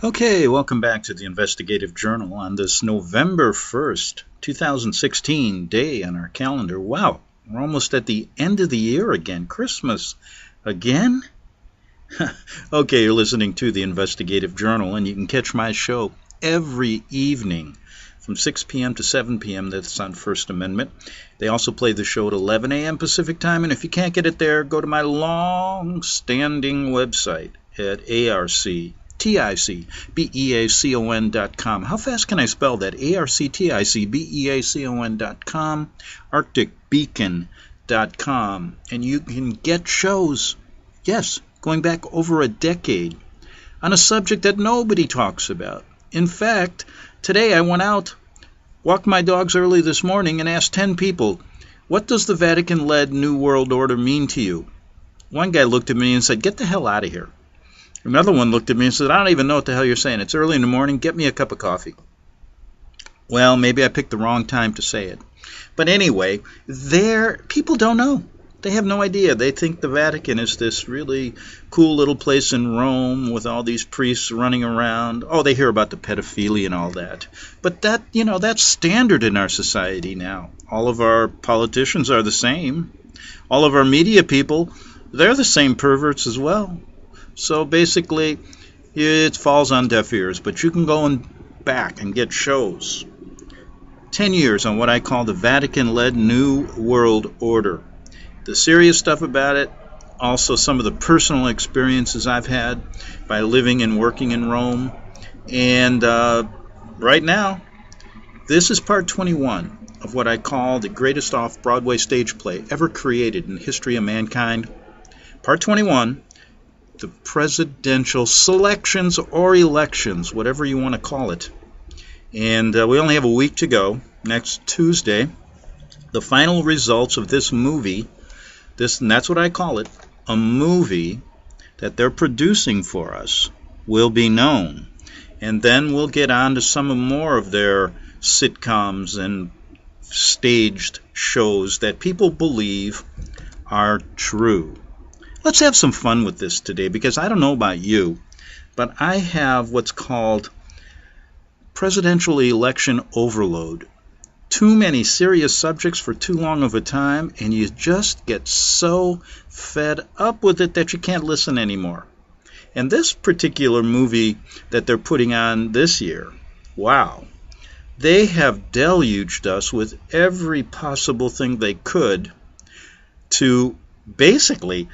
Okay, welcome back to the Investigative Journal on this November 1st, 2016 day on our calendar. Wow, we're almost at the end of the year again. Christmas again? Okay, you're listening to the Investigative Journal, and you can catch my show every evening from 6 p.m. to 7 p.m. That's on First Amendment. They also play the show at 11 a.m. Pacific Time, and if you can't get it there, go to my long-standing website at arcticbeacon.com. How fast can I spell that? arcticbeacon.com, arcticbeacon.com. And you can get shows, yes, going back over a decade, on a subject that nobody talks about. In fact, today I went out, walked my dogs early this morning, and asked 10 people, what does the Vatican-led New World Order mean to you? One guy looked at me and said, get the hell out of here. Another one looked at me and said, I don't even know what the hell you're saying. It's early in the morning. Get me a cup of coffee. Well, maybe I picked the wrong time to say it. But anyway, people don't know. They have no idea. They think the Vatican is this really cool little place in Rome with all these priests running around. Oh, they hear about the pedophilia and all that. But that's standard in our society now. All of our politicians are the same. All of our media people, they're the same perverts as well. So basically, it falls on deaf ears, but you can go back and get shows. 10 years on what I call the Vatican-led New World Order. The serious stuff about it, also some of the personal experiences I've had by living and working in Rome. And right now, this is part 21 of what I call the greatest Off Broadway stage play ever created in the history of mankind. Part 21. The presidential selections or elections, whatever you want to call it. And we only have a week to go. Next Tuesday, the final results of this movie, and that's what I call it, a movie that they're producing for us, will be known. And then we'll get on to some more of their sitcoms and staged shows that people believe are true. Let's have some fun with this today, because I don't know about you, but I have what's called presidential election overload. Too many serious subjects for too long of a time, and you just get so fed up with it that you can't listen anymore. And this particular movie that they're putting on this year, wow, they have deluged us with every possible thing they could to basically,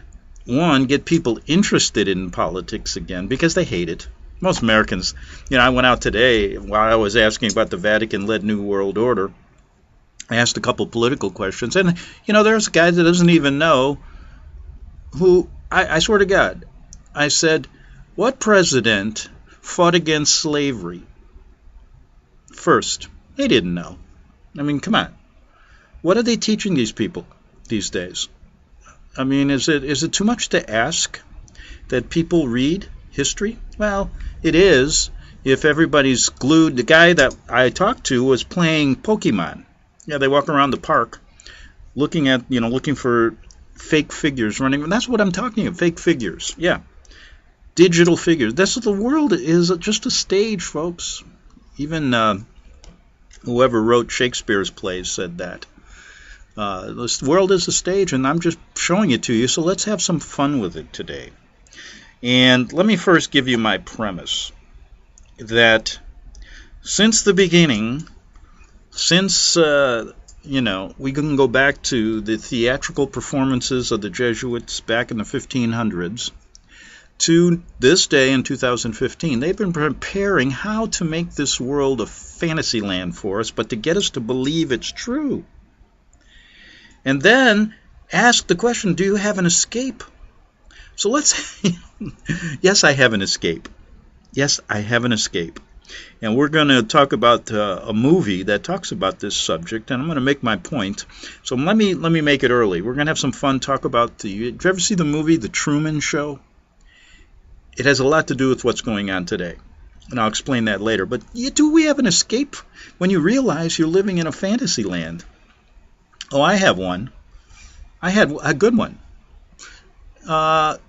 one, get people interested in politics again, because they hate it. Most Americans, I went out today while I was asking about the Vatican-led New World Order. I asked a couple political questions, and, there's a guy that doesn't even know who, I swear to God, I said, what president fought against slavery first? They didn't know. I mean, come on. What are they teaching these people these days? I mean, is it too much to ask that people read history? Well, it is if everybody's glued. The guy that I talked to was playing Pokemon. Yeah, they walk around the park looking for fake figures running. And that's what I'm talking about, fake figures. Yeah, digital figures. The world is just a stage, folks. Even whoever wrote Shakespeare's plays said that. This world is a stage, and I'm just showing it to you, so let's have some fun with it today. And let me first give you my premise, that since the beginning, we can go back to the theatrical performances of the Jesuits back in the 1500s, to this day in 2015, they've been preparing how to make this world a fantasy land for us, but to get us to believe it's true. And then ask the question, do you have an escape? So let's, yes, I have an escape. Yes, I have an escape. And we're going to talk about a movie that talks about this subject, and I'm going to make my point. So let me make it early. We're going to have some fun, talk about did you ever see the movie The Truman Show? It has a lot to do with what's going on today, and I'll explain that later. But do we have an escape when you realize you're living in a fantasy land? Oh, I have one. I had a good one.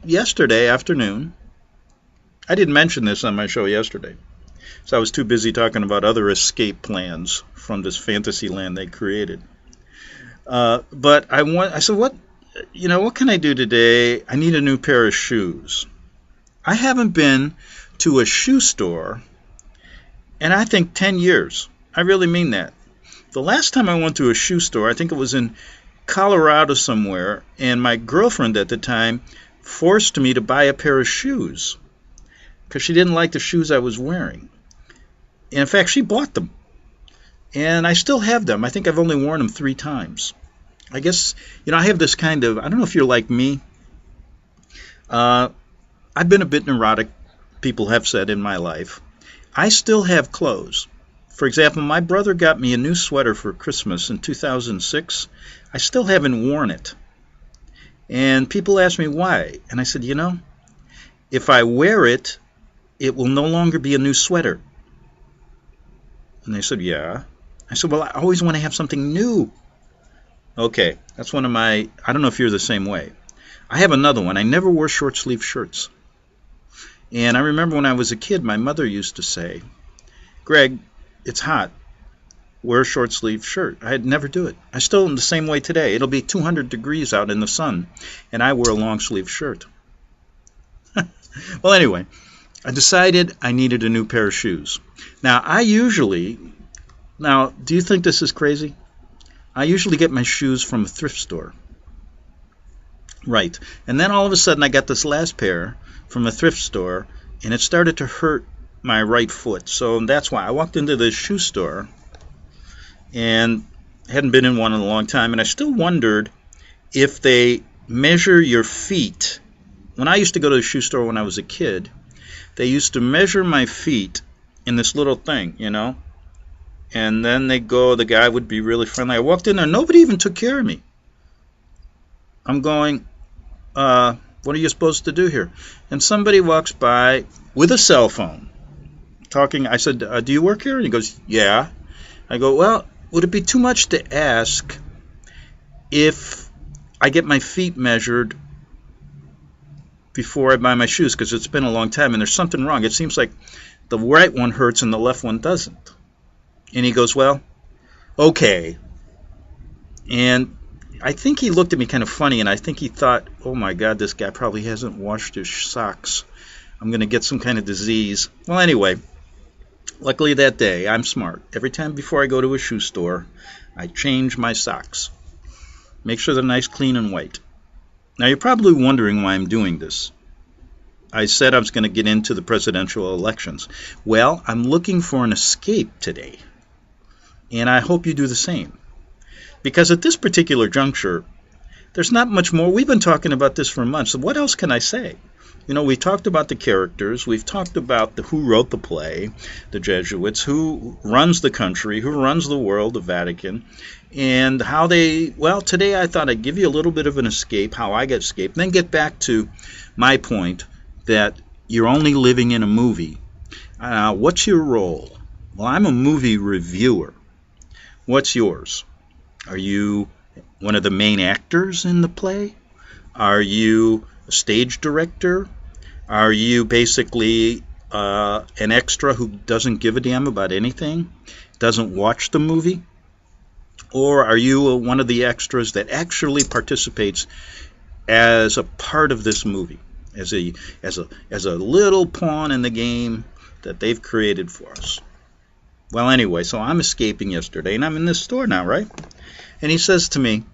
Yesterday afternoon, I didn't mention this on my show yesterday, so I was too busy talking about other escape plans from this fantasy land they created. But I said, what can I do today? I need a new pair of shoes. I haven't been to a shoe store in, I think, 10 years. I really mean that. The last time I went to a shoe store, I think it was in Colorado somewhere, and my girlfriend at the time forced me to buy a pair of shoes because she didn't like the shoes I was wearing. And in fact, she bought them. And I still have them. I think I've only worn them 3 times. I guess, I have this kind of, I don't know if you're like me. I've been a bit neurotic, people have said, in my life. I still have clothes. For example, my brother got me a new sweater for Christmas in 2006. I still haven't worn it. And people ask me why. And I said, if I wear it, it will no longer be a new sweater. And they said, yeah. I said, well, I always want to have something new. Okay, that's one of my, I don't know if you're the same way. I have another one. I never wore short sleeve shirts. And I remember when I was a kid, my mother used to say, Greg, it's hot. Wear a short sleeve shirt. I'd never do it. I still am the same way today. It'll be 200 degrees out in the sun, and I wear a long sleeve shirt. Well, anyway, I decided I needed a new pair of shoes. Now, do you think this is crazy? I usually get my shoes from a thrift store. Right. And then all of a sudden I got this last pair from a thrift store, and it started to hurt my right foot. So that's why I walked into the shoe store, and hadn't been in one in a long time, and I still wondered if they measure your feet. When I used to go to the shoe store when I was a kid, they used to measure my feet in this little thing, and then the guy would be really friendly. I walked in there, nobody even took care of me. I'm going, what are you supposed to do here? And somebody walks by with a cell phone, talking. I said, do you work here? And he goes, yeah. I go, well, would it be too much to ask if I get my feet measured before I buy my shoes? Because it's been a long time, and there's something wrong. It seems like the right one hurts and the left one doesn't. And he goes, well, okay. And I think he looked at me kind of funny, and I think he thought, oh my God, this guy probably hasn't washed his socks. I'm going to get some kind of disease. Well, anyway, luckily that day, I'm smart. Every time before I go to a shoe store, I change my socks. Make sure they're nice, clean, and white. Now, you're probably wondering why I'm doing this. I said I was going to get into the presidential elections. Well, I'm looking for an escape today, and I hope you do the same. Because at this particular juncture, there's not much more. We've been talking about this for months. So what else can I say? We talked about the characters. We've talked about who wrote the play, the Jesuits, who runs the country, who runs the world, the Vatican, and how today I thought I'd give you a little bit of an escape, how I get escaped, then get back to my point that you're only living in a movie. What's your role? Well, I'm a movie reviewer. What's yours? Are you one of the main actors in the play? Are you a stage director? Are you basically an extra who doesn't give a damn about anything, doesn't watch the movie? Or are you one of the extras that actually participates as a part of this movie, as a little pawn in the game that they've created for us? Well, anyway, so I'm escaping yesterday, and I'm in this store now, right? And he says to me,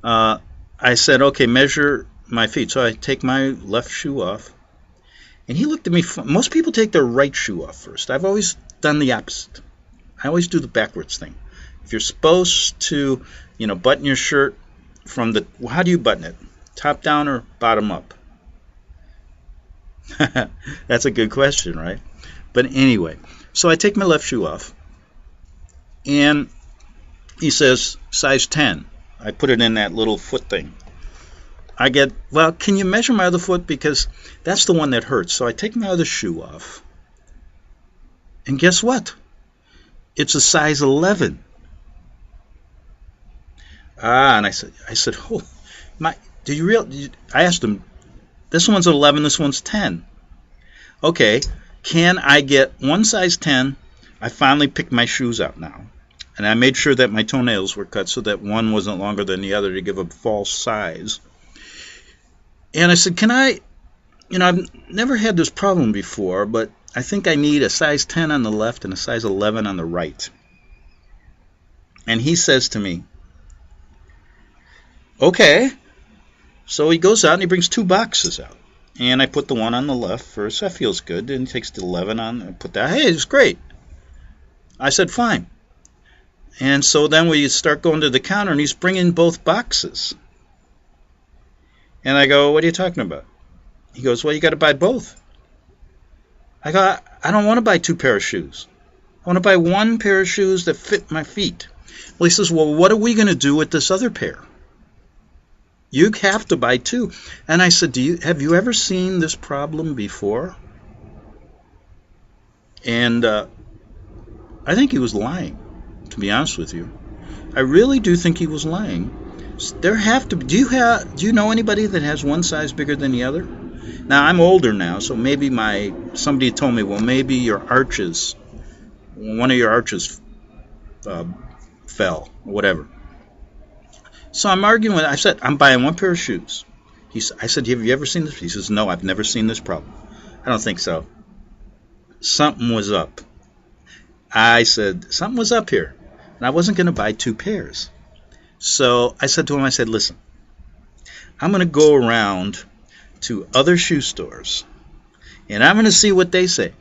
I said, okay, measure my feet. So I take my left shoe off. And he looked at me. Most people take their right shoe off first. I've always done the opposite. I always do the backwards thing. If you're supposed to, button your shirt from how do you button it? Top down or bottom up? That's a good question, right? But anyway, so I take my left shoe off. And he says, size 10. I put it in that little foot thing. I get, well, can you measure my other foot? Because that's the one that hurts. So I take my other shoe off. And guess what? It's a size 11. And I said, oh, I asked him, this one's 11, this one's 10. okay, can I get one size 10? I finally picked my shoes out now. And I made sure that my toenails were cut so that one wasn't longer than the other to give a false size. And I said, can I, I've never had this problem before, but I think I need a size 10 on the left and a size 11 on the right. And he says to me, okay. So he goes out and he brings 2 boxes out. And I put the one on the left first. That feels good. Then he takes the 11 on and put that. Hey, it's great. I said, fine. And so then we start going to the counter, and he's bringing both boxes. And I go, what are you talking about? He goes, well, you got to buy both. I go, I don't want to buy 2 pairs of shoes. I want to buy 1 pair of shoes that fit my feet. Well, he says, well, what are we going to do with this other pair? You have to buy 2. And I said, have you ever seen this problem before? And I think he was lying, to be honest with you. I really do think he was lying. There have to be, do you know anybody that has one size bigger than the other? Now, I'm older now, so maybe somebody told me, well, maybe one of your arches fell, or whatever. So I'm arguing with, I said, I'm buying 1 pair of shoes. I said, have you ever seen this? He says, no, I've never seen this problem. I don't think so. Something was up. I said, something was up here. And I wasn't going to buy 2 pairs. So I said to him, I said, listen, I'm going to go around to other shoe stores, and I'm going to see what they say.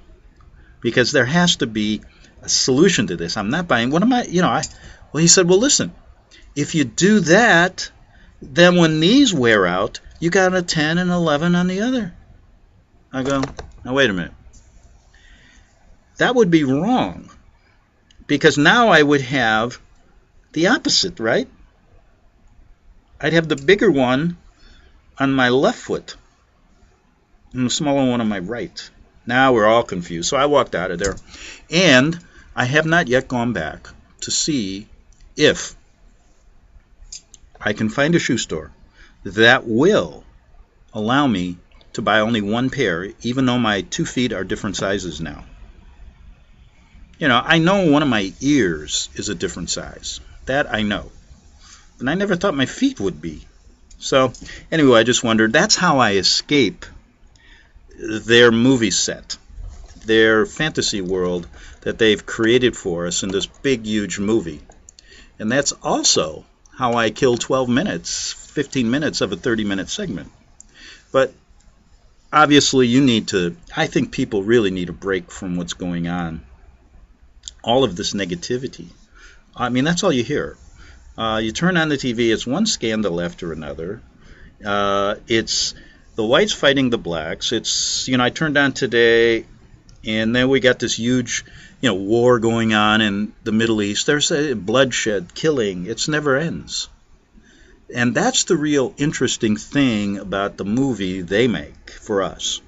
Because there has to be a solution to this. I'm not buying, what am I, well, he said, well, listen, if you do that, then when these wear out, you got a 10 and 11 on the other. I go, now wait a minute. That would be wrong. Because now I would have the opposite, right? I'd have the bigger one on my left foot and the smaller one on my right. Now we're all confused. So I walked out of there. And I have not yet gone back to see if I can find a shoe store that will allow me to buy only 1 pair, even though my 2 feet are different sizes now. I know one of my ears is a different size. That I know. And I never thought my feet would be. So, anyway, I just wondered, that's how I escape their movie set, their fantasy world that they've created for us in this big, huge movie. And that's also how I kill 12 minutes, 15 minutes of a 30-minute segment. But obviously I think people really need a break from what's going on. All of this negativity. I mean, that's all you hear. You turn on the TV, it's one scandal after another. It's the whites fighting the blacks. It's, I turned on today, and then we got this huge, war going on in the Middle East. There's a bloodshed, killing. It never ends. And that's the real interesting thing about the movie they make for us.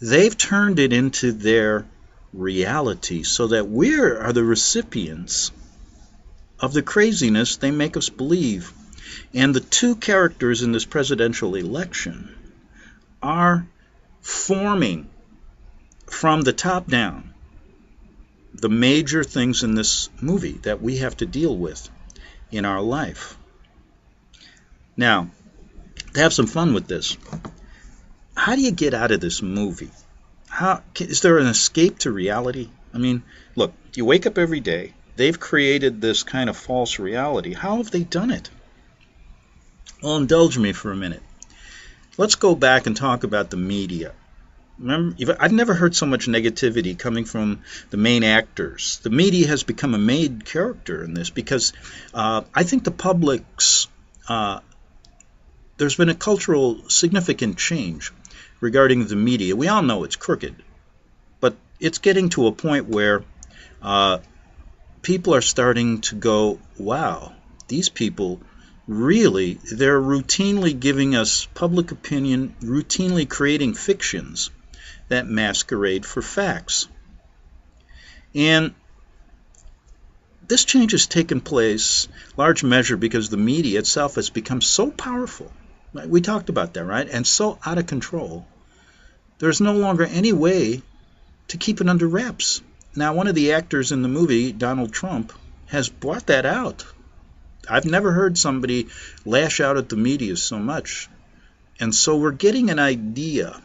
They've turned it into their reality so that we are the recipients of the craziness they make us believe. And the 2 characters in this presidential election are forming from the top down the major things in this movie that we have to deal with in our life. Now, to have some fun with this, how do you get out of this movie? Is there an escape to reality? I mean, look, you wake up every day. They've created this kind of false reality. How have they done it? Well, indulge me for a minute. Let's go back and talk about the media. Remember, I've never heard so much negativity coming from the main actors. The media has become a main character in this because I think the public's... there's been a cultural significant change regarding the media. We all know it's crooked, but it's getting to a point where people are starting to go, wow, these people really, they're routinely giving us public opinion, routinely creating fictions that masquerade for facts. And this change has taken place, large measure, because the media itself has become so powerful. We talked about that, right? And so out of control there's no longer any way to keep it under wraps. Now, one of the actors in the movie, Donald Trump, has brought that out. I've never heard somebody lash out at the media so much. And so we're getting an idea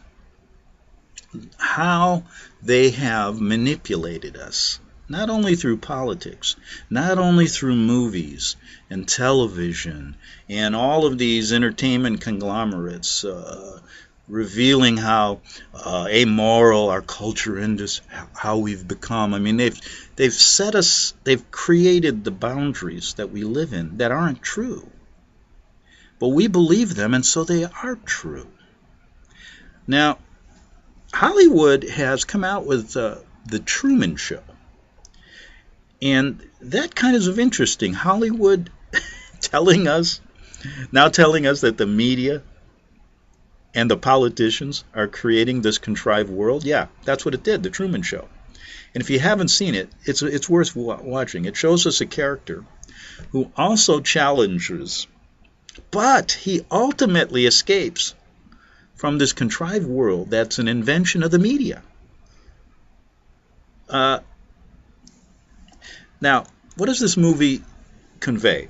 how they have manipulated us, not only through politics, not only through movies and television and all of these entertainment conglomerates, revealing how amoral our culture is, how we've become. I mean, they've set us, they've created the boundaries that we live in that aren't true. But we believe them, and so they are true. Now, Hollywood has come out with the Truman Show. And that kind of interesting. Hollywood telling us that the media and the politicians are creating this contrived world. Yeah, that's what it did, the Truman Show. And if you haven't seen it, it's worth watching. It shows us a character who also challenges, but he ultimately escapes from this contrived world that's an invention of the media. Now, what does this movie convey?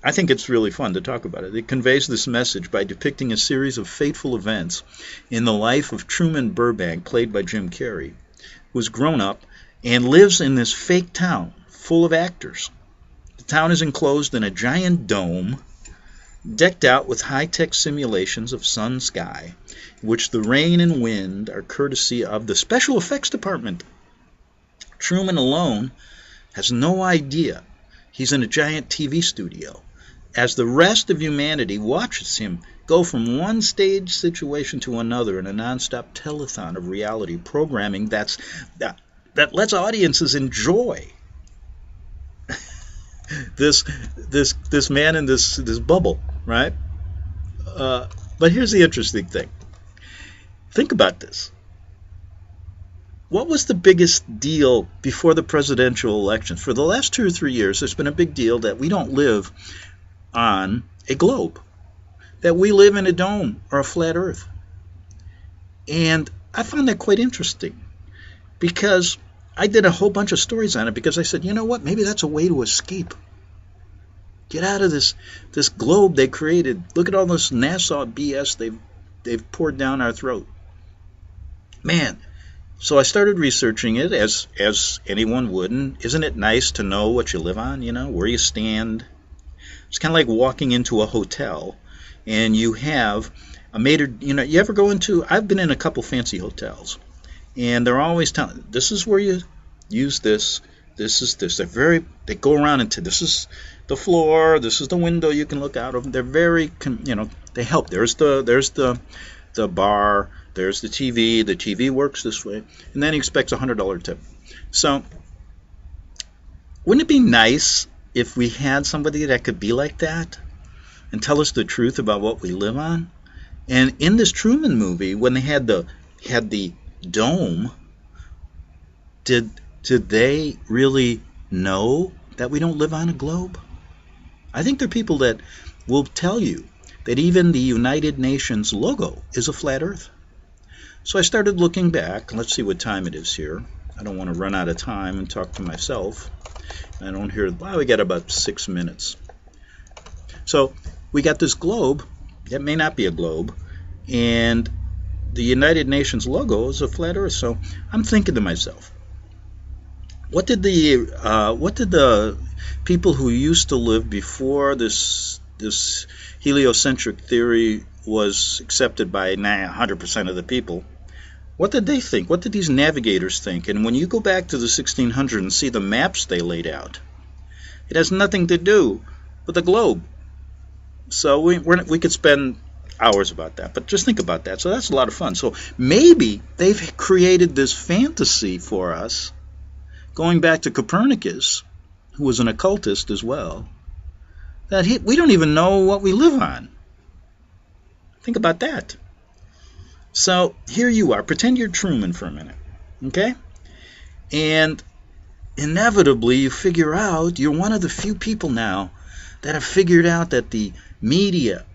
I think it's really fun to talk about it. It conveys this message by depicting a series of fateful events in the life of Truman Burbank, played by Jim Carrey, who has grown up and lives in this fake town full of actors. The town is enclosed in a giant dome, decked out with high-tech simulations of sun sky, in which the rain and wind are courtesy of the special effects department. Truman alone has no idea he's in a giant TV studio, as the rest of humanity watches him go from one stage situation to another in a nonstop telethon of reality programming that lets audiences enjoy this man in this bubble, right? But here's the interesting thing. Think about this. What was the biggest deal before the presidential elections? For the last 2 or 3 years, there's been a big deal that we don't live on a globe, that we live in a dome or a flat earth. And I found that quite interesting, because I did a whole bunch of stories on it, because I said, you know what, maybe that's a way to escape. Get out of this globe they created. Look at all this NASA BS they've poured down our throat. Man, so I started researching it as anyone would, and isn't it nice to know what you live on, you know, where you stand? It's kind of like walking into a hotel, and you have a maître, you know, you ever go into, I've been in a couple fancy hotels, and they're always telling, this is where you use this is this. They go around into, this is the floor, this is the window you can look out of. They're very, you know, they help. There's the bar, there's the TV works this way, and then he expects a $100 tip. So wouldn't it be nice if we had somebody that could be like that and tell us the truth about what we live on? And in this Truman movie, when they had the dome, did they really know that we don't live on a globe? I think there are people that will tell you that even the United Nations logo is a flat earth. So I started looking back. Let's see what time it is here. I don't want to run out of time and talk to myself. I don't hear, well, we got about 6 minutes. So we got this globe. It may not be a globe. And the United Nations logo is a flat earth. So I'm thinking to myself, what did the people who used to live before this heliocentric theory was accepted by 100% of the people, what did they think? What did these navigators think? And when you go back to the 1600s and see the maps they laid out, it has nothing to do with the globe. So we could spend hours about that, but just think about that. So that's a lot of fun. So maybe they've created this fantasy for us, going back to Copernicus, who was an occultist as well, that we don't even know what we live on. Think about that. So here you are. Pretend you're Truman for a minute, okay? And inevitably you figure out, you're one of the few people now that have figured out that the media,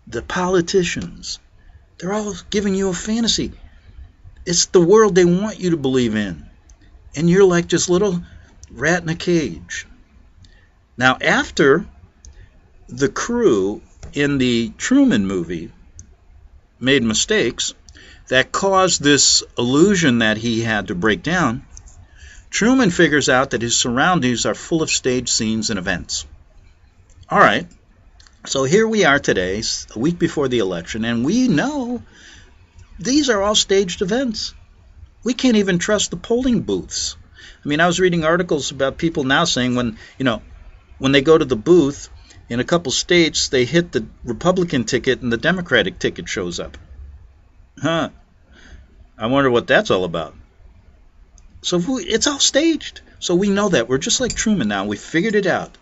the politicians, They're all giving you a fantasy. It's the world they want you to believe in. And you're like this little rat in a cage. Now, after the crew in the Truman movie made mistakes that caused this illusion that he had to break down, Truman figures out that his surroundings are full of stage scenes and events. All right, so here we are today, a week before the election, and we know these are all staged events. We can't even trust the polling booths. I mean, I was reading articles about people now saying when they go to the booth in a couple states, they hit the Republican ticket and the Democratic ticket shows up. Huh. I wonder what that's all about. So it's all staged. So we know that. We're just like Truman now. We figured it out.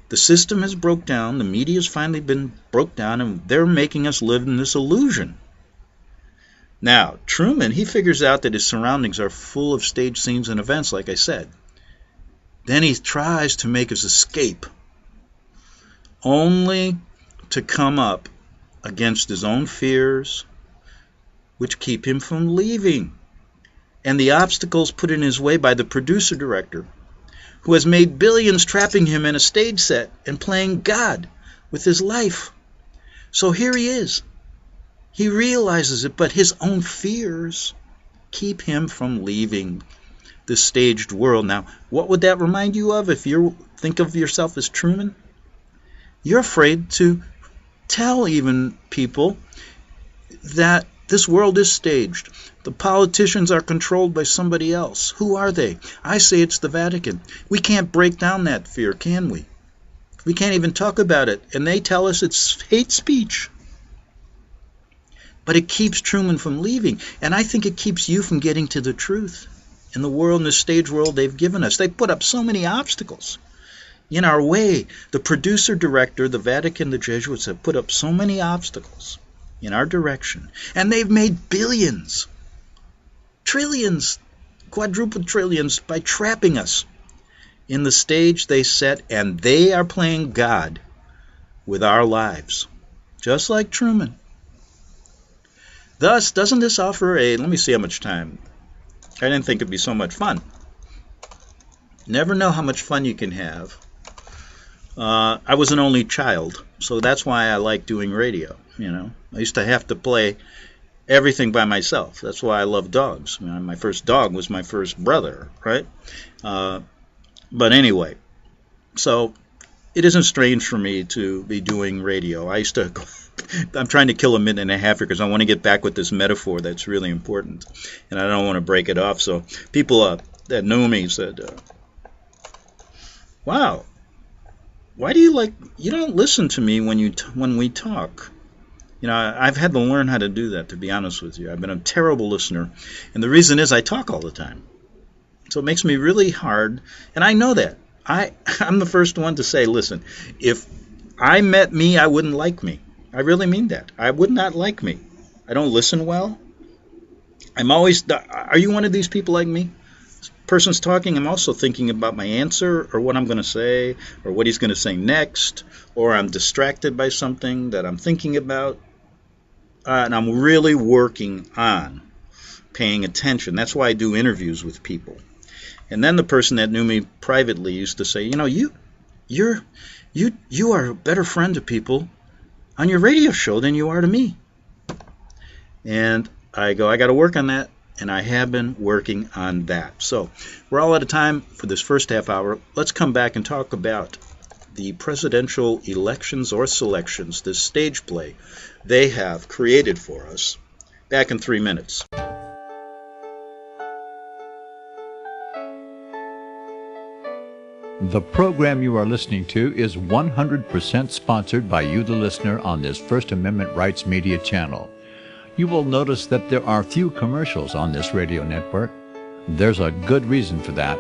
The system has broke down. The media's finally been broke down, and they're making us live in this illusion. Now, Truman, he figures out that his surroundings are full of stage scenes and events, like I said. Then he tries to make his escape, only to come up against his own fears, which keep him from leaving, and the obstacles put in his way by the producer-director, who has made billions trapping him in a stage set and playing God with his life. So here he is. He realizes it, but his own fears keep him from leaving the staged world. Now, what would that remind you of if you think of yourself as Truman? You're afraid to tell even people that this world is staged. The politicians are controlled by somebody else. Who are they? I say it's the Vatican. We can't break down that fear, can we? We can't even talk about it. And they tell us it's hate speech. But it keeps Truman from leaving. And I think it keeps you from getting to the truth. In the world, in the stage world they've given us, they put up so many obstacles in our way. The producer, director, the Vatican, the Jesuits have put up so many obstacles in our direction. And they've made billions, trillions, quadruple trillions by trapping us in the stage they set, and they are playing God with our lives, just like Truman. Thus, doesn't this offer let me see how much time. I didn't think it'd be so much fun. Never know how much fun you can have. I was an only child, so that's why I like doing radio. I used to have to play everything by myself. That's why I love dogs. My first dog was my first brother, right? But anyway, so it isn't strange for me to be doing radio. I'm trying to kill a minute and a half here because I want to get back with this metaphor that's really important, and I don't want to break it off. So people that know me said, "Wow, why do you don't listen to me when we talk?" I've had to learn how to do that, to be honest with you. I've been a terrible listener, and the reason is I talk all the time. So it makes me really hard, and I know that. I'm the first one to say, listen, if I met me, I wouldn't like me. I really mean that. I would not like me. I don't listen well. Are you one of these people like me? This person's talking, I'm also thinking about my answer or what I'm going to say or what he's going to say next, or I'm distracted by something that I'm thinking about. And I'm really working on paying attention. That's why I do interviews with people. And then the person that knew me privately used to say, you are a better friend to people on your radio show than you are to me. And I go, I got to work on that, and I have been working on that. So we're all out of time for this first half hour. Let's come back and talk about the presidential elections or selections, this stage play they have created for us. Back in 3 minutes. The program you are listening to is 100% sponsored by you, the listener, on this First Amendment Rights Media channel. You will notice that there are few commercials on this radio network. There's a good reason for that.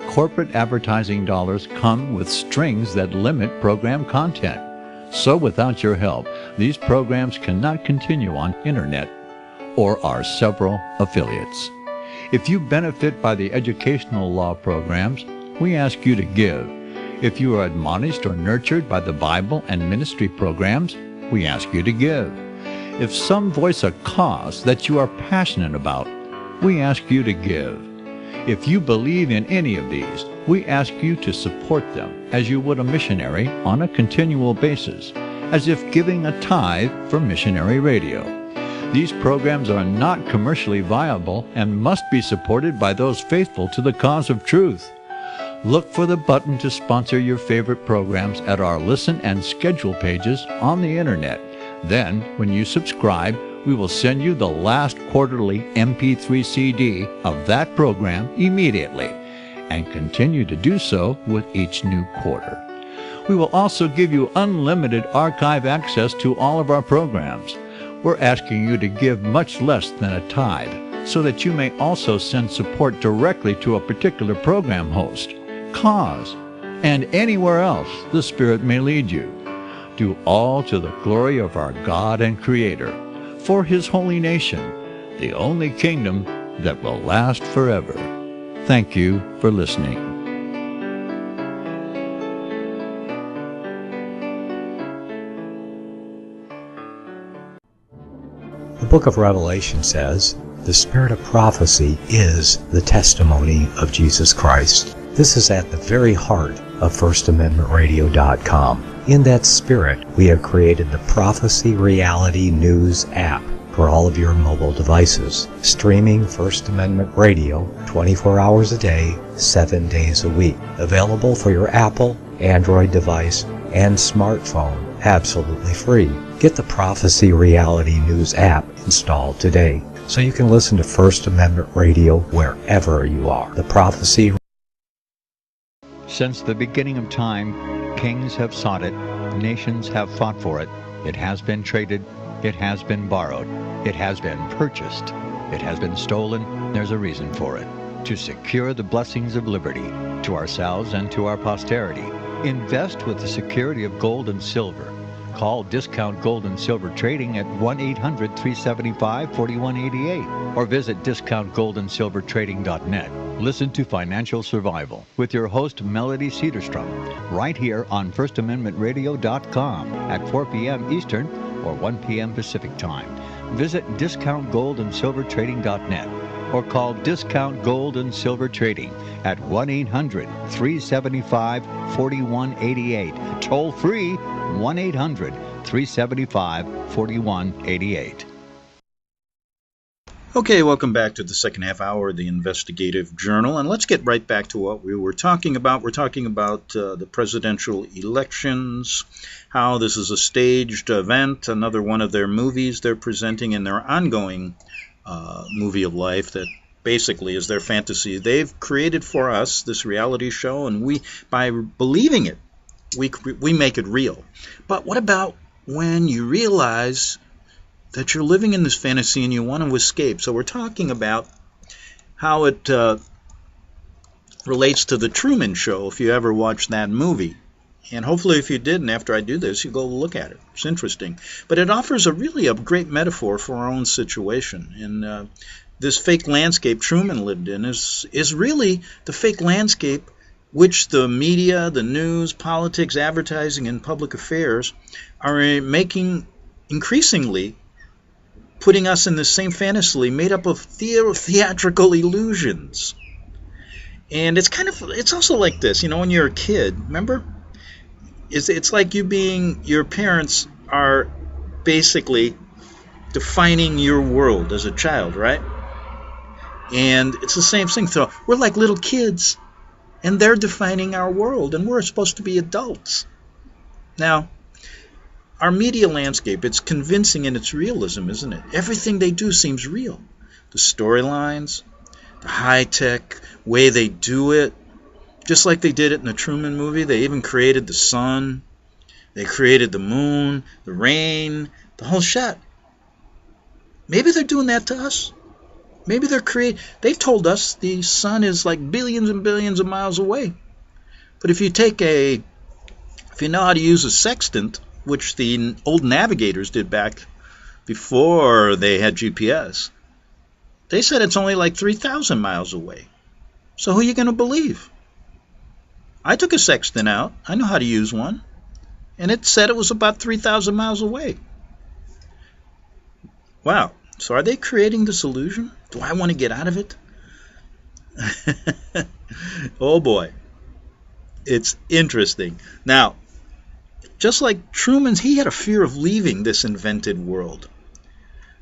Corporate advertising dollars come with strings that limit program content. So without your help, these programs cannot continue on internet or our several affiliates. If you benefit by the educational law programs, we ask you to give. If you are admonished or nurtured by the Bible and ministry programs, we ask you to give. If some voice a cause that you are passionate about, we ask you to give. If you believe in any of these, we ask you to support them as you would a missionary on a continual basis, as if giving a tithe for missionary radio. These programs are not commercially viable and must be supported by those faithful to the cause of truth. Look for the button to sponsor your favorite programs at our listen and schedule pages on the internet. Then, when you subscribe, we will send you the last quarterly MP3 CD of that program immediately, and continue to do so with each new quarter. We will also give you unlimited archive access to all of our programs. We're asking you to give much less than a tithe, so that you may also send support directly to a particular program host, cause, and anywhere else the Spirit may lead you. Do all to the glory of our God and Creator, for His holy nation, the only kingdom that will last forever. Thank you for listening. The book of Revelation says, "The spirit of prophecy is the testimony of Jesus Christ." This is at the very heart of FirstAmendmentRadio.com. In that spirit, we have created the Prophecy Reality News app for all of your mobile devices, streaming First Amendment Radio 24 hours a day, 7 days a week. Available for your Apple, Android device, and smartphone, absolutely free. Get the Prophecy Reality News app installed today so you can listen to First Amendment Radio wherever you are. The Prophecy. Since the beginning of time, kings have sought it, nations have fought for it. It has been traded, it has been borrowed, it has been purchased, it has been stolen. There's a reason for it. To secure the blessings of liberty to ourselves and to our posterity, invest with the security of gold and silver. Call Discount Gold and Silver Trading at 1-800-375-4188 or visit DiscountGoldandSilverTrading.net. Listen to Financial Survival with your host Melody Cedarstrom right here on FirstAmendmentRadio.com at 4 p.m. Eastern or 1 p.m. Pacific Time. Visit DiscountGoldandSilverTrading.net or call Discount Gold and Silver Trading at 1-800-375-4188. Toll free 1-800-375-4188. Okay, welcome back to the second half hour of the Investigative Journal, and let's get right back to what we were talking about. We're talking about the presidential elections, how this is a staged event, another one of their movies they're presenting in their ongoing movie of life that basically is their fantasy. They've created for us this reality show, and we, by believing it, we make it real. But what about when you realize that you're living in this fantasy and you want to escape? So we're talking about how it relates to the Truman Show, if you ever watched that movie. And hopefully if you didn't, after I do this, you go look at it. It's interesting. But it offers a great metaphor for our own situation. And this fake landscape Truman lived in is really the fake landscape which the media, the news, politics, advertising, and public affairs are making increasingly, putting us in the same fantasy made up of theatrical illusions. And it's also like this, when you're a kid, remember? It's like your parents are basically defining your world as a child, right? And it's the same thing. So we're like little kids, and they're defining our world, and we're supposed to be adults. Now, our media landscape, it's convincing in its realism, isn't it? Everything they do seems real. The storylines, the high-tech way they do it, just like they did it in the Truman movie. They even created the sun. They created the moon, the rain, the whole shot. Maybe they're doing that to us. Maybe they've told us the sun is like billions and billions of miles away. But if you know how to use a sextant, which the old navigators did back before they had GPS, they said it's only like 3,000 miles away. So who are you going to believe? I took a sextant out. I know how to use one. And it said it was about 3,000 miles away. Wow. So are they creating this illusion? Do I want to get out of it? Oh boy. It's interesting. Now, just like Truman's, he had a fear of leaving this invented world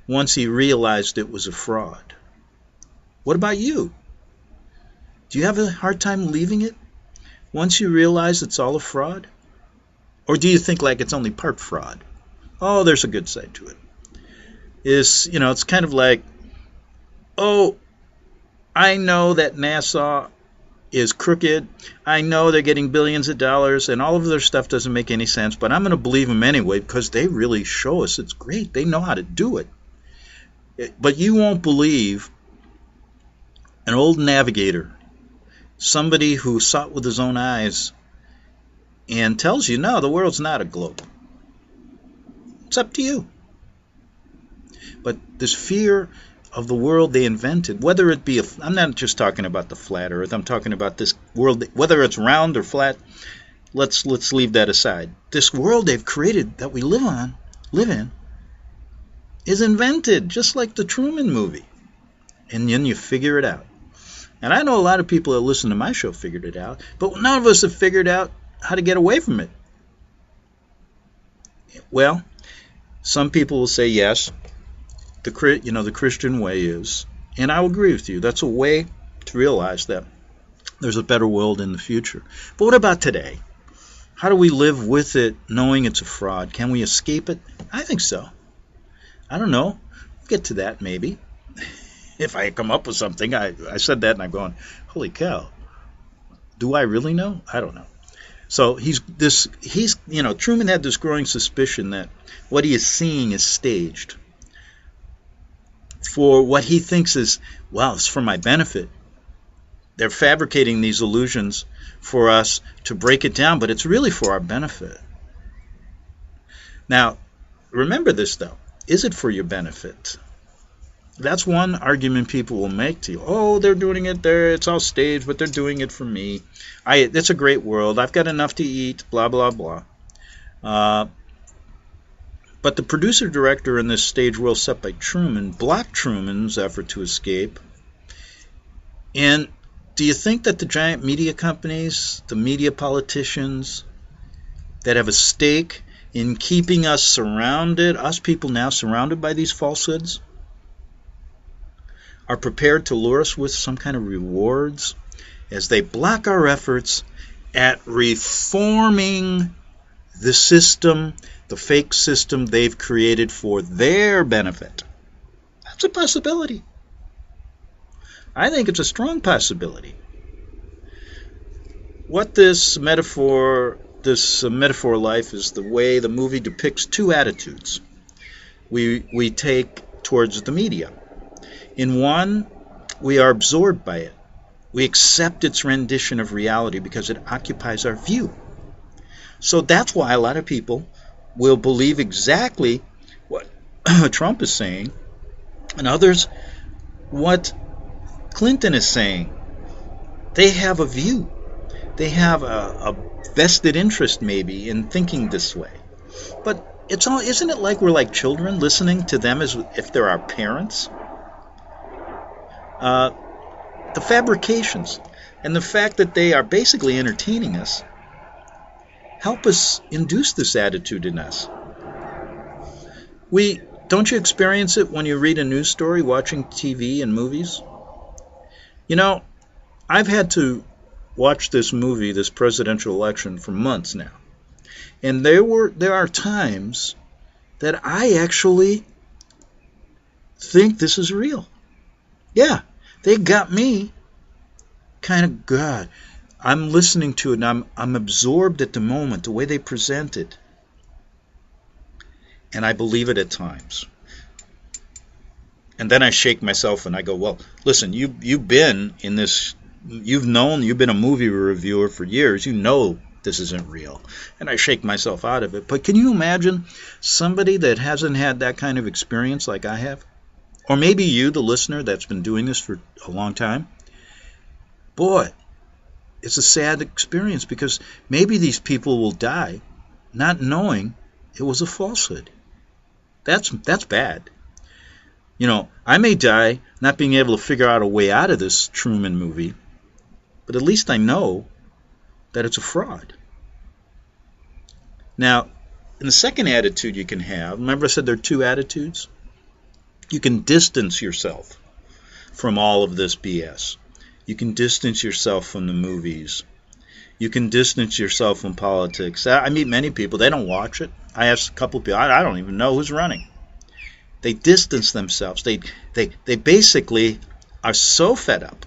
once he realized it was a fraud. What about you? Do you have a hard time leaving it once you realize it's all a fraud? Or do you think like it's only part fraud? Oh, there's a good side to it. It's kind of like, oh, I know that NASA is crooked. I know they're getting billions of dollars, and all of their stuff doesn't make any sense, but I'm going to believe them anyway because they really show us it's great. They know how to do it. But you won't believe an old navigator, somebody who saw it with his own eyes and tells you, no, the world's not a globe. It's up to you. But this fear of the world they invented, whether it be, I'm not just talking about the flat earth, I'm talking about this world, whether it's round or flat, let's leave that aside. This world they've created that we live in, is invented, just like the Truman movie. And then you figure it out. And I know a lot of people that listen to my show figured it out, but none of us have figured out how to get away from it. Well, some people will say yes, the Christian way is, and I will agree with you, that's a way to realize that there's a better world in the future. But what about today? How do we live with it knowing it's a fraud? Can we escape it? I think so. I don't know. We'll get to that maybe. If I come up with something, I said that and I'm going, holy cow. Do I really know? I don't know. So Truman had this growing suspicion that what he is seeing is staged for what he thinks is, wow, it's for my benefit. They're fabricating these illusions for us to break it down, but it's really for our benefit. Now, remember this though. Is it for your benefit? That's one argument people will make to you. Oh, they're doing it there. It's all staged, but they're doing it for me. It's a great world. I've got enough to eat, blah, blah, blah. But the producer-director in this stage world set by Truman blocked Truman's effort to escape. And do you think that the giant media companies, the media politicians that have a stake in keeping us surrounded, us people now surrounded by these falsehoods, are prepared to lure us with some kind of rewards as they block our efforts at reforming the system, the fake system they've created for their benefit? That's a possibility. I think it's a strong possibility. What this metaphor life is the way the movie depicts two attitudes we take towards the media. In one, we are absorbed by it. We accept its rendition of reality because it occupies our view. So that's why a lot of people will believe exactly what Trump is saying, and others what Clinton is saying. They have a view. They have a vested interest maybe in thinking this way. But isn't it like we're like children listening to them as if they're our parents? The fabrications and the fact that they are basically entertaining us help us induce this attitude in us. Don't you experience it when you read a news story, watching TV and movies? I've had to watch this movie, this presidential election, for months now. And there are times that I actually think this is real. Yeah, they got me kind of, God, I'm listening to it and I'm absorbed at the moment, the way they present it. And I believe it at times. And then I shake myself and I go, well, listen, you've been in this, you've been a movie reviewer for years, you know this isn't real. And I shake myself out of it. But can you imagine somebody that hasn't had that kind of experience like I have? Or maybe you, the listener, that's been doing this for a long time? Boy, it's a sad experience because maybe these people will die not knowing it was a falsehood. That's bad. I may die not being able to figure out a way out of this Truman movie, but at least I know that it's a fraud. Now, in the second attitude you can have, remember I said there are two attitudes? You can distance yourself from all of this BS. You can distance yourself from the movies. You can distance yourself from politics. I meet many people, they don't watch it. I ask a couple of people, I don't even know who's running. They distance themselves. They basically are so fed up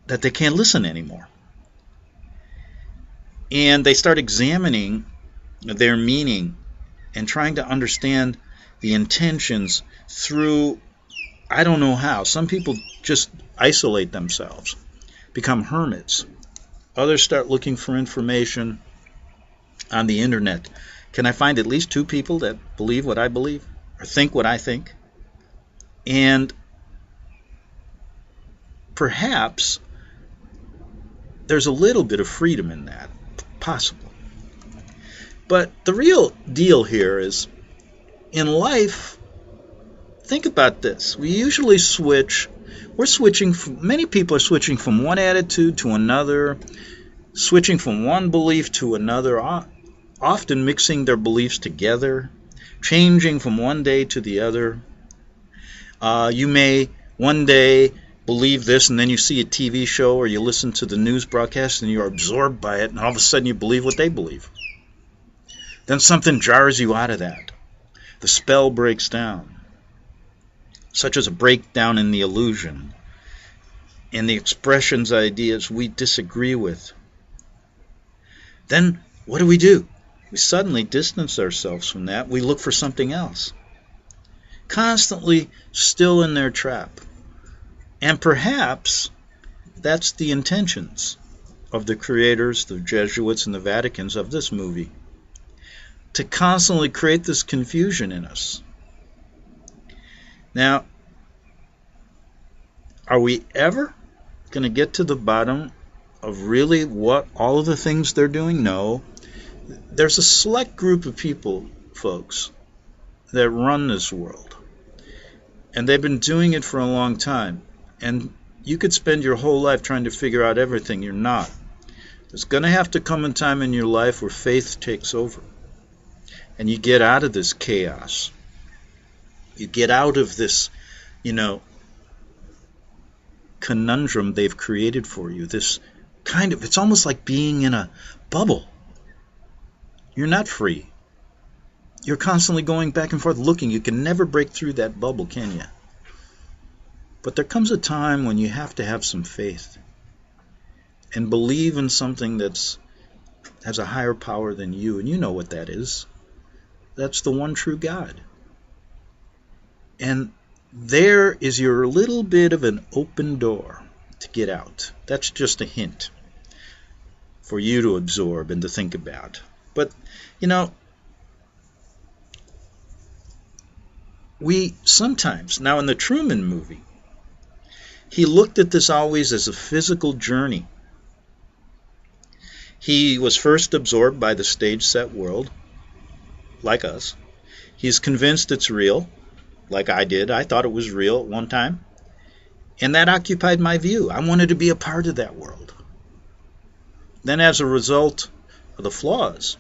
that they can't listen anymore. And they start examining their meaning and trying to understand the intentions through, I don't know how. Some people just isolate themselves, become hermits. Others start looking for information on the internet. Can I find at least two people that believe what I believe or think what I think? And perhaps there's a little bit of freedom in that, possible. But the real deal here is, in life, think about this. We usually many people are switching from one attitude to another, switching from one belief to another, often mixing their beliefs together, changing from one day to the other. You may one day believe this, and then you see a TV show or you listen to the news broadcast and you're absorbed by it, and all of a sudden you believe what they believe. Then something jars you out of that. The spell breaks down, such as a breakdown in the illusion, in the expressions, ideas we disagree with. Then what do? We suddenly distance ourselves from that. We look for something else, constantly still in their trap. And perhaps that's the intentions of the creators, the Jesuits, and the Vaticans of this movie, to constantly create this confusion in us. Now, are we ever going to get to the bottom of really what all of the things they're doing? No. There's a select group of people, folks, that run this world. And they've been doing it for a long time. And you could spend your whole life trying to figure out everything. You're not. There's going to have to come a time in your life where faith takes over. And you get out of this chaos. You get out of this, conundrum they've created for you. This kind of, it's almost like being in a bubble. You're not free. You're constantly going back and forth looking. You can never break through that bubble, can you? But there comes a time when you have to have some faith and believe in something that's has a higher power than you, and you know what that is. That's the one true God. And there is your little bit of an open door to get out. That's just a hint for you to absorb and to think about. But, we sometimes, now in the Truman movie, he looked at this always as a physical journey. He was first absorbed by the stage set world, like us. He's convinced it's real, like I did. I thought it was real at one time. And that occupied my view. I wanted to be a part of that world. Then as a result of the flaws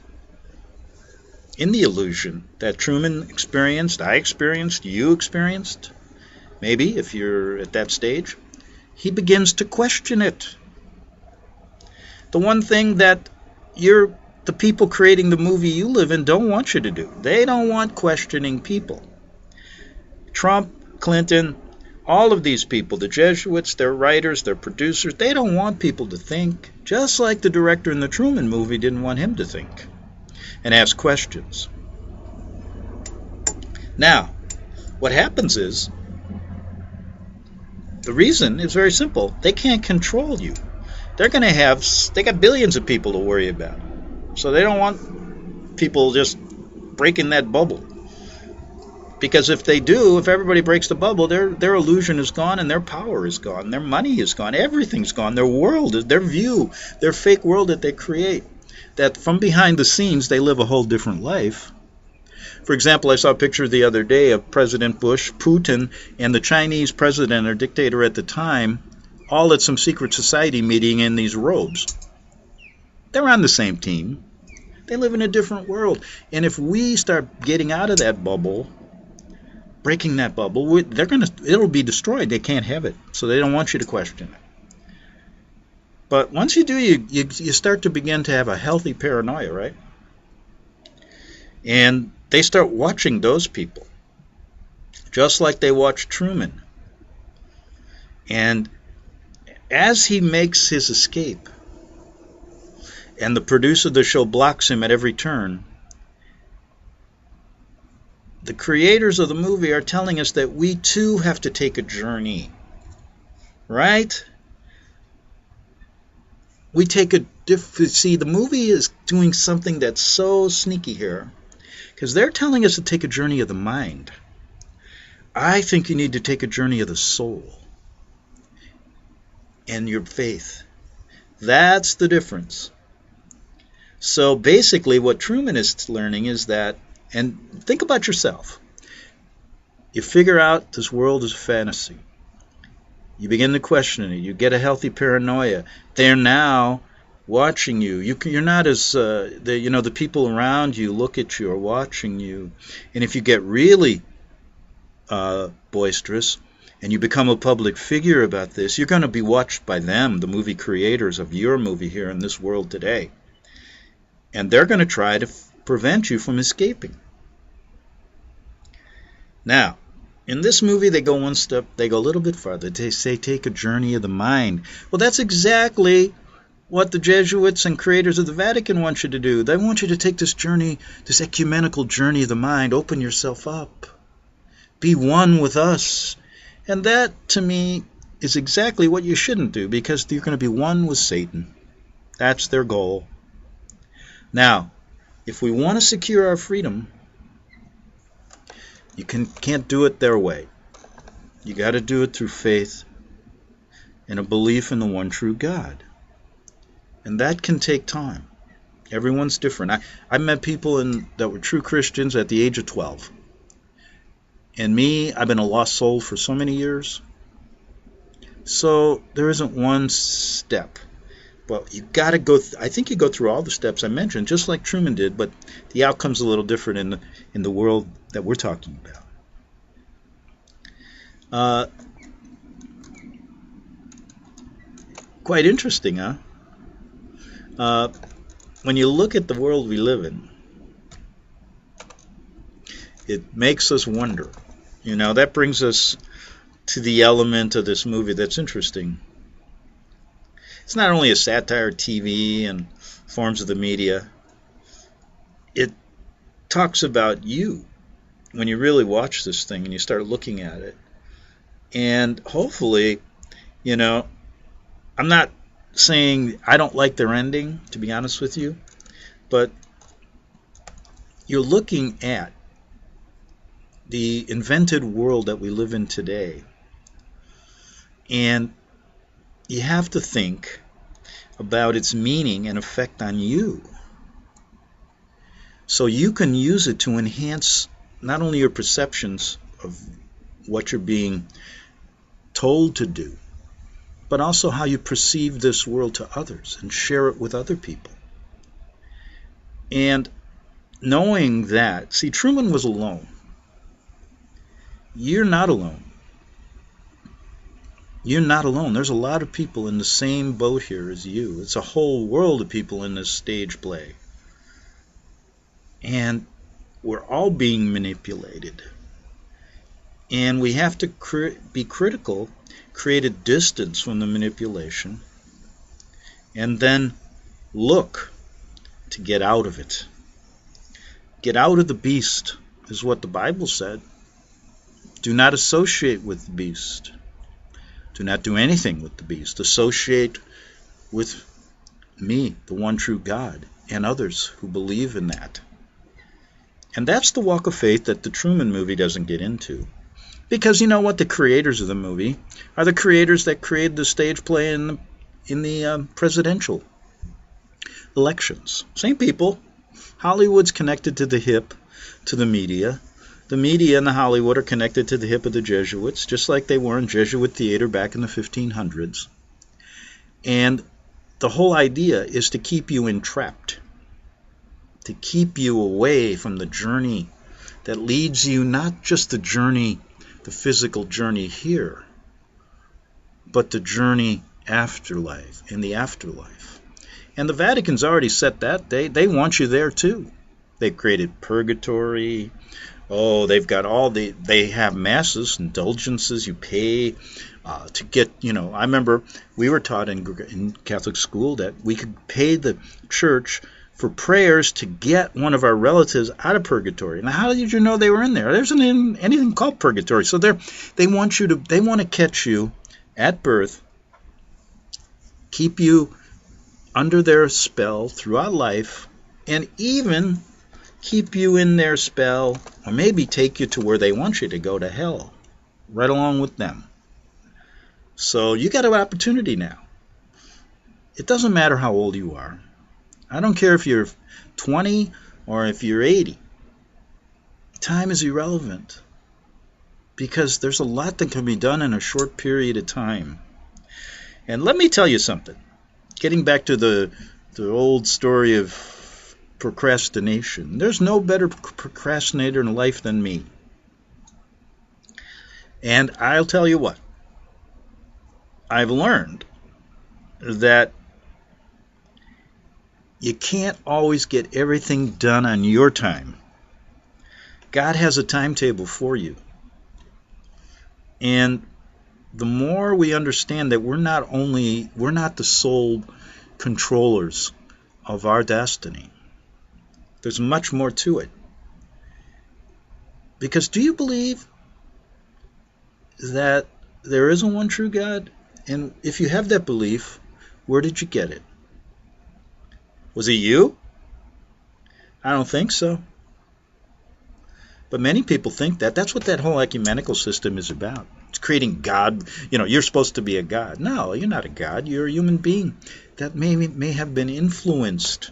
in the illusion that Truman experienced, I experienced, you experienced, maybe if you're at that stage, he begins to question it. The one thing that the people creating the movie you live in don't want you to do. They don't want questioning people. Trump, Clinton, all of these people, the Jesuits, their writers, their producers, they don't want people to think, just like the director in the Truman movie didn't want him to think and ask questions. Now, what happens is, the reason is very simple. They can't control you. They got billions of people to worry about. So they don't want people just breaking that bubble. Because if they do, if everybody breaks the bubble, their illusion is gone and their power is gone. Their money is gone. Everything's gone. Their world, their view, their fake world that they create. That from behind the scenes, they live a whole different life. For example, I saw a picture the other day of President Bush, Putin, and the Chinese president or dictator at the time, all at some secret society meeting in these robes. They're on the same team. They live in a different world. And if we start getting out of that bubble, breaking that bubble, it'll be destroyed. They can't have it. So they don't want you to question it. But once you do, you start to begin to have a healthy paranoia, right? And they start watching those people, just like they watched Truman. And as he makes his escape, and the producer of the show blocks him at every turn, the creators of the movie are telling us that we too have to take a journey, right? We take see, the movie is doing something that's so sneaky here, because they're telling us to take a journey of the mind. I think you need to take a journey of the soul and your faith. That's the difference. So basically what Truman is learning is that, and think about yourself, you figure out this world is a fantasy. You begin to question it. You get a healthy paranoia. They're now watching you. You're not as the people around you look at you or watching you. And if you get really boisterous and you become a public figure about this, you're going to be watched by them, the movie creators of your movie here in this world today. And they're going to try to prevent you from escaping. Now, in this movie, they go one step, they go a little bit farther. They say, take a journey of the mind. Well, that's exactly what the Jesuits and creators of the Vatican want you to do. They want you to take this journey, this ecumenical journey of the mind. Open yourself up. Be one with us. And that, to me, is exactly what you shouldn't do, because you're going to be one with Satan. That's their goal. Now, if we want to secure our freedom, you can't do it their way. You got to do it through faith and a belief in the one true God. And that can take time. Everyone's different. I met people that were true Christians at the age of 12. And me, I've been a lost soul for so many years. So there isn't one step. Well, you got to go. I think you go through all the steps I mentioned, just like Truman did, but the outcome's a little different in the world that we're talking about. Quite interesting, huh? When you look at the world we live in, it makes us wonder. You know, that brings us to the element of this movie that's interesting. It's not only a satire, TV, and forms of the media. It talks about you when you really watch this thing and you start looking at it. And hopefully, you know, I'm not saying I don't like their ending, to be honest with you, but you're looking at the invented world that we live in today. And you have to think about its meaning and effect on you. So you can use it to enhance not only your perceptions of what you're being told to do, but also how you perceive this world to others and share it with other people. And knowing that, see, Truman was alone. You're not alone. You're not alone. There's a lot of people in the same boat here as you. It's a whole world of people in this stage play. And we're all being manipulated. And we have to be critical, create a distance from the manipulation, and then look to get out of it. Get out of the beast is what the Bible said. Do not associate with the beast. Do not do anything with the beast. Associate with me, the one true God, and others who believe in that. And that's the walk of faith that the Truman movie doesn't get into. Because you know what? The creators of the movie are the creators that created the stage play in the presidential elections. Same people. Hollywood's connected to the hip. to the media. The media and the Hollywood are connected to the hip of the Jesuits, just like they were in Jesuit theater back in the 1500s. And the whole idea is to keep you entrapped, to keep you away from the journey that leads you, not just the journey, the physical journey here, but the journey afterlife, in the afterlife. And the Vatican's already set that. They want you there too. They've created purgatory. Oh, they've got they have masses, indulgences, you pay to get, I remember we were taught in Catholic school that we could pay the church for prayers to get one of our relatives out of purgatory. Now, how did you know they were in there? There isn't anything called purgatory. So they want to catch you at birth, keep you under their spell throughout life, and even keep you in their spell, or maybe take you to where they want you to go, to hell, right along with them. So you got an opportunity now. It doesn't matter how old you are. I don't care if you're 20 or if you're 80. Time is irrelevant, because there's a lot that can be done in a short period of time. And let me tell you something. Getting back to the old story of procrastination. There's no better procrastinator in life than me. And I'll tell you what. I've learned that you can't always get everything done on your time. God has a timetable for you. And the more we understand that we're not the sole controllers of our destiny, there's much more to it. Because do you believe that there isn't one true God? And if you have that belief, where did you get it? Was it you? I don't think so. But many people think that. That's what that whole ecumenical system is about. It's creating God. You're supposed to be a God. No, you're not a God. You're a human being that may have been influenced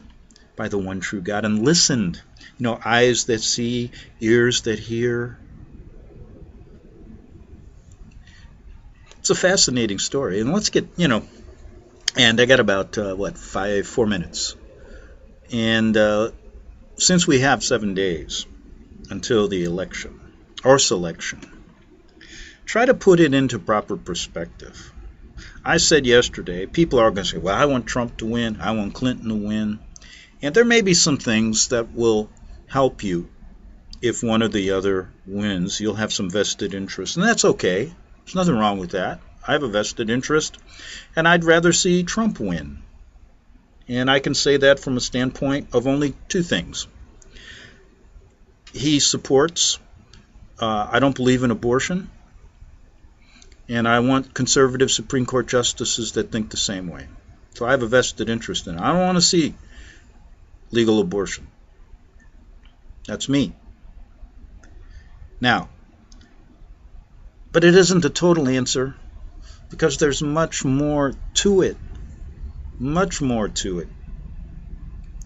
by the one true God and listened. Eyes that see, ears that hear. It's a fascinating story. And let's get, and I got about, 4 minutes. And since we have 7 days until the election or selection, try to put it into proper perspective. I said yesterday, people are going to say, well, I want Trump to win, I want Clinton to win. And there may be some things that will help you if one or the other wins. You'll have some vested interest, and that's okay. There's nothing wrong with that. I have a vested interest, and I'd rather see Trump win. And I can say that from a standpoint of only two things. He supports, I don't believe in abortion, and I want conservative Supreme Court justices that think the same way. So I have a vested interest in it. I don't want to see legal abortion. That's me. Now, but it isn't a total answer, because there's much more to it. Much more to it.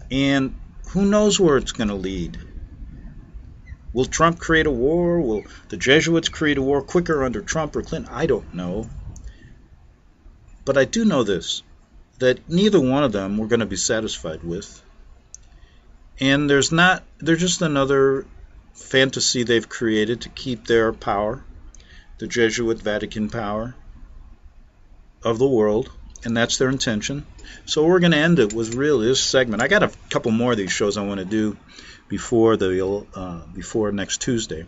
And who knows where it's going to lead? Will Trump create a war? Will the Jesuits create a war quicker under Trump or Clinton? I don't know. But I do know this, that neither one of them we're going to be satisfied with. And they're just another fantasy they've created to keep their power, the Jesuit Vatican power of the world, and that's their intention. So we're going to end it with really this segment. I got a couple more of these shows I want to do before next Tuesday.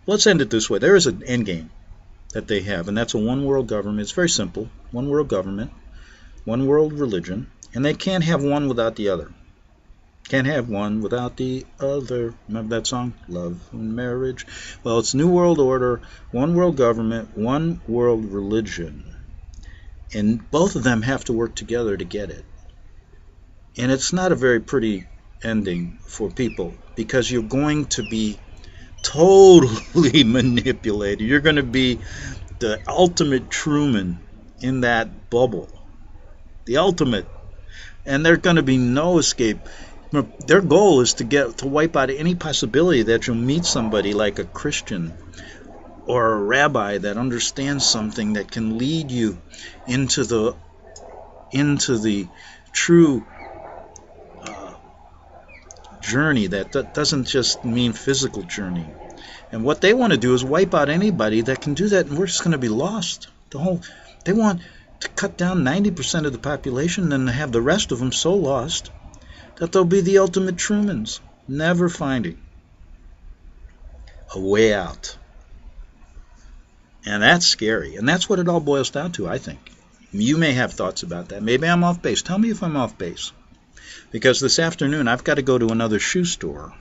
Let's end it this way. There is an end game that they have, and that's a one world government. It's very simple. One world government, one world religion, and they can't have one without the other. Can't have one without the other. Remember that song? Love and Marriage. Well, it's New World Order, one world government, one world religion. And both of them have to work together to get it. And it's not a very pretty ending for people, because you're going to be totally manipulated. You're going to be the ultimate Truman in that bubble. The ultimate. And there's going to be no escape. Their goal is to wipe out any possibility that you'll meet somebody like a Christian or a rabbi that understands something that can lead you into the true journey that doesn't just mean physical journey. And what they want to do is wipe out anybody that can do that, and we're just going to be lost. They want to cut down 90% of the population and have the rest of them so lost that they'll be the ultimate Trumans, never finding a way out. And that's scary. And that's what it all boils down to, I think. You may have thoughts about that. Maybe I'm off base. Tell me if I'm off base. Because this afternoon I've got to go to another shoe store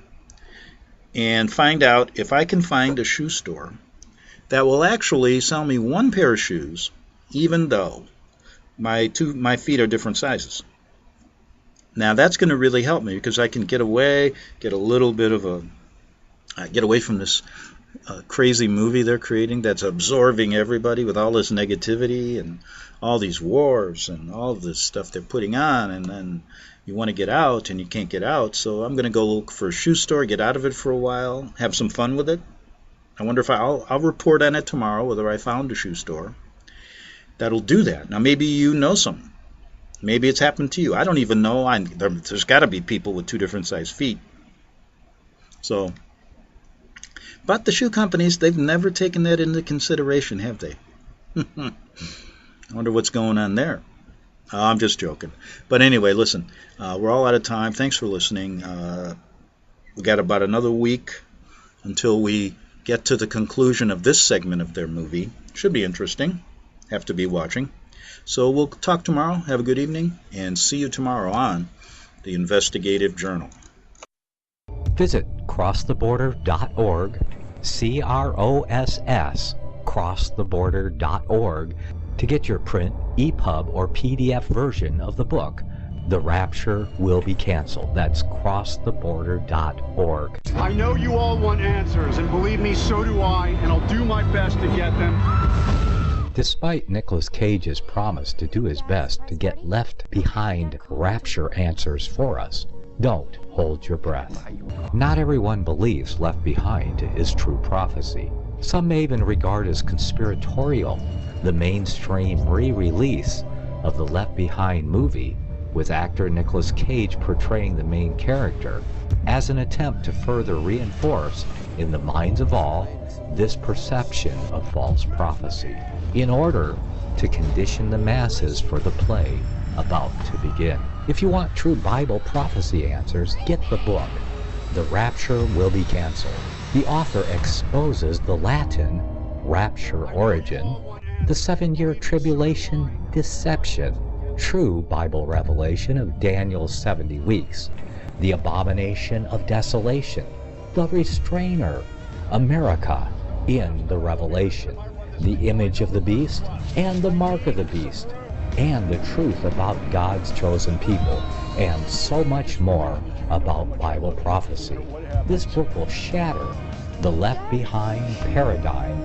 and find out if I can find a shoe store that will actually sell me one pair of shoes, even though my feet are different sizes. Now that's going to really help me, because I can get away from this crazy movie they're creating that's absorbing everybody with all this negativity and all these wars and all this stuff they're putting on, and then you want to get out and you can't get out. So I'm going to go look for a shoe store, get out of it for a while, have some fun with it. I wonder if I'll report on it tomorrow whether I found a shoe store that'll do that. Now maybe you know some. Maybe it's happened to you. I don't even know. There's got to be people with two different size feet. So, but the shoe companies, they've never taken that into consideration, have they? I wonder what's going on there. I'm just joking. But anyway, listen, we're all out of time. Thanks for listening. We got about another week until we get to the conclusion of this segment of their movie. Should be interesting. Have to be watching. So we'll talk tomorrow. Have a good evening, and see you tomorrow on the Investigative Journal. Visit crosstheborder.org, CROSS, crosstheborder.org, to get your print, EPUB, or PDF version of the book, The Rapture Will Be Canceled. That's crosstheborder.org. I know you all want answers, and believe me, so do I, and I'll do my best to get them. Despite Nicolas Cage's promise to do his best to get left behind rapture answers for us, don't hold your breath. Not everyone believes Left Behind is true prophecy. Some may even regard as conspiratorial the mainstream re-release of the Left Behind movie, with actor Nicolas Cage portraying the main character, as an attempt to further reinforce in the minds of all this perception of false prophecy, in order to condition the masses for the play about to begin. If you want true Bible prophecy answers, get the book, The Rapture Will Be Canceled. The author exposes the Latin rapture origin, the 7-year tribulation deception, true Bible revelation of Daniel's 70 weeks, the abomination of desolation, the restrainer, America in the Revelation, the image of the beast and the mark of the beast, and the truth about God's chosen people, and so much more about Bible prophecy. This book will shatter the Left Behind paradigm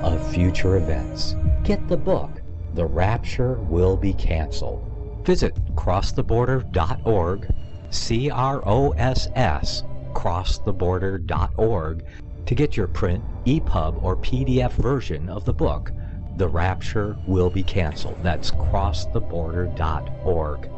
of future events. Get the book, The Rapture Will Be Canceled. Visit crosstheborder.org, CROSS, crosstheborder.org, to get your print, EPUB, or PDF version of the book, The Rapture Will Be Canceled. That's crosstheborder.org.